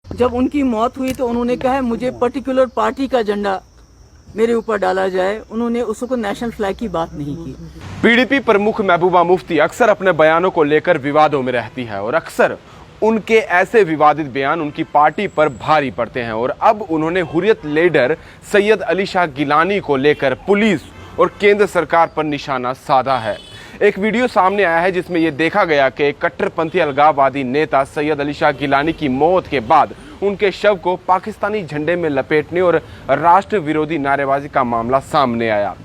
जब उनकी मौत हुई तो उन्होंने कहा है मुझे पर्टिकुलर पार्टी का झंडा मेरे ऊपर डाला जाए, उन्होंने उसको नेशनल फ्लैग की बात नहीं की। पीडीपी प्रमुख महबूबा मुफ्ती अक्सर अपने बयानों को लेकर विवादों में रहती है और अक्सर उनके ऐसे विवादित बयान उनकी पार्टी पर भारी पड़ते हैं और अब उन्होंने हुर्रियत लीडर सैयद अली शाह गिलानी को लेकर पुलिस और केंद्र सरकार पर निशाना साधा है। एक वीडियो सामने आया है जिसमें यह देखा गया कि कट्टरपंथी अलगाववादी नेता सैयद अली शाह गिलानी की मौत के बाद उनके शव को पाकिस्तानी झंडे में लपेटने और राष्ट्र विरोधी नारेबाजी का मामला सामने आया।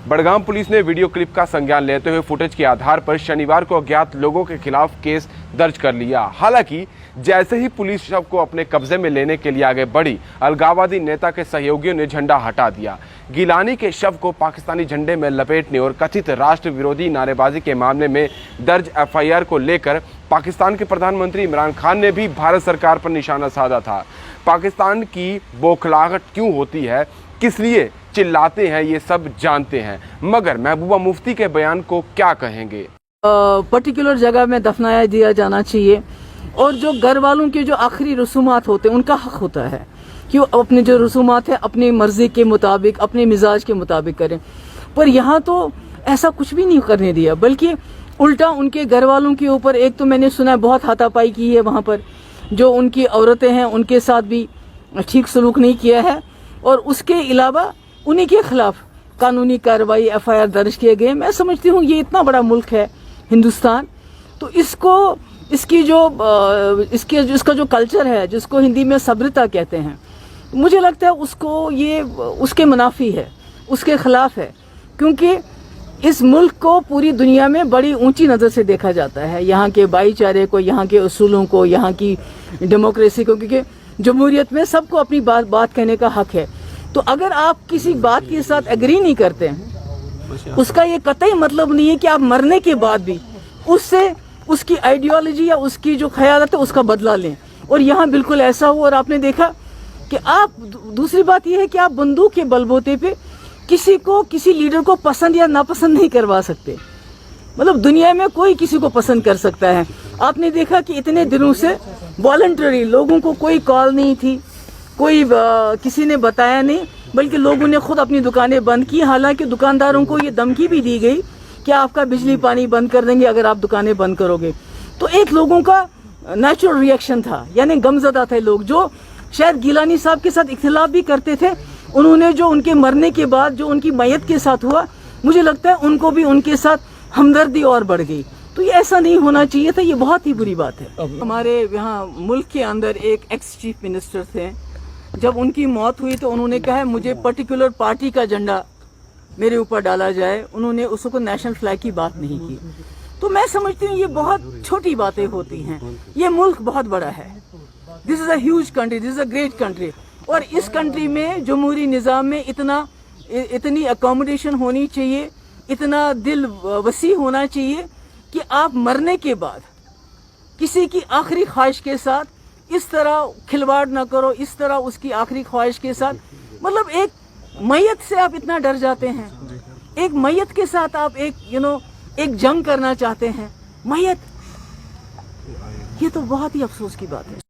बड़गाम पुलिस ने वीडियो क्लिप का संज्ञान लेते हुए फुटेज के आधार पर शनिवार को अज्ञात लोगों के खिलाफ केस दर्ज कर लिया। हालांकि जैसे ही पुलिस शव को अपने कब्जे में लेने के लिए आगे बढ़ी, अलगाववादी नेता के सहयोगियों ने झंडा हटा दिया। गिलानी के शव को पाकिस्तानी झंडे में लपेटने और कथित राष्ट्र विरोधी नारेबाजी के मामले में दर्ज एफआईआर को लेकर पाकिस्तान के प्रधानमंत्री इमरान खान ने भी भारत सरकार पर निशाना साधा था। पाकिस्तान की बौखलाहट क्यों होती है, किस लिए चिल्लाते हैं, ये सब जानते हैं, मगर महबूबा मुफ्ती के बयान को क्या कहेंगे। पर्टिकुलर जगह में दफनाया दिया जाना चाहिए और जो घर वालों के जो आखिरी रसूमात होते हैं उनका हक होता है कि वो अपने जो रसूमात है अपनी मर्जी के मुताबिक अपने मिजाज के मुताबिक करें, पर यहाँ तो ऐसा कुछ भी नहीं करने दिया, बल्कि उल्टा उनके घर वालों के ऊपर एक तो मैंने सुना है बहुत हाथापाई की है, वहाँ पर जो उनकी औरतें हैं उनके साथ भी ठीक सलूक नहीं किया है और उसके अलावा उन्हीं के खिलाफ कानूनी कार्रवाई एफआईआर दर्ज किए गए। मैं समझती हूँ ये इतना बड़ा मुल्क है हिंदुस्तान, तो इसका जो कल्चर है जिसको हिंदी में सभ्यता कहते हैं, मुझे लगता है उसको ये उसके मुनाफी है, उसके खिलाफ है, क्योंकि इस मुल्क को पूरी दुनिया में बड़ी ऊंची नज़र से देखा जाता है, यहाँ के भाईचारे को, यहाँ के उसूलों को, यहाँ की डेमोक्रेसी को, क्योंकि जमहूरियत में सबको अपनी बात कहने का हक है। तो अगर आप किसी बात के साथ एग्री नहीं करते हैं, उसका ये कतई मतलब नहीं है कि आप मरने के बाद भी उससे उसकी आइडियोलॉजी या उसकी जो ख्यालत है उसका बदला लें, और यहाँ बिल्कुल ऐसा हुआ। और आपने देखा कि दूसरी बात यह है कि आप बंदूक के बलबूते पे किसी लीडर को पसंद या नापसंद नहीं करवा सकते। मतलब दुनिया में कोई किसी को पसंद कर सकता है। आपने देखा कि इतने दिनों से वॉलंटरी लोगों को कोई कॉल नहीं थी, कोई किसी ने बताया नहीं, बल्कि लोगों ने खुद अपनी दुकानें बंद की। हालांकि दुकानदारों को ये धमकी भी दी गई कि आपका बिजली पानी बंद कर देंगे अगर आप दुकानें बंद करोगे। तो एक लोगों का नेचुरल रिएक्शन था, यानी गमजदा थे लोग जो शायद गिलानी साहब के साथ इख्तिलाफ भी करते थे। उन्होंने जो उनके मरने के बाद जो उनकी मैयत के साथ हुआ, मुझे लगता है उनको भी उनके साथ हमदर्दी और बढ़ गई। तो ये ऐसा नहीं होना चाहिए था, ये बहुत ही बुरी बात है। हमारे यहाँ मुल्क के अंदर एक एक्स चीफ मिनिस्टर थे, जब उनकी मौत हुई तो उन्होंने कहा है मुझे पर्टिकुलर पार्टी का झंडा मेरे ऊपर डाला जाए, उन्होंने उसको नेशनल फ्लैग की बात नहीं की। तो मैं समझती हूँ ये बहुत छोटी बातें होती हैं। ये मुल्क बहुत बड़ा है, this is a huge country, this is a great country, और इस कंट्री में जमहूरी निज़ाम में इतनी अकोमोडेशन होनी चाहिए, इतना दिल वसी होना चाहिए कि आप मरने के बाद किसी की आखिरी ख्वाहिश के साथ इस तरह खिलवाड़ ना करो, इस तरह उसकी आखिरी ख्वाहिश के साथ। मतलब एक मैयत से आप इतना डर जाते हैं, एक मैयत के साथ आप एक जंग करना चाहते हैं। मैयत, ये तो बहुत ही अफसोस की बात है।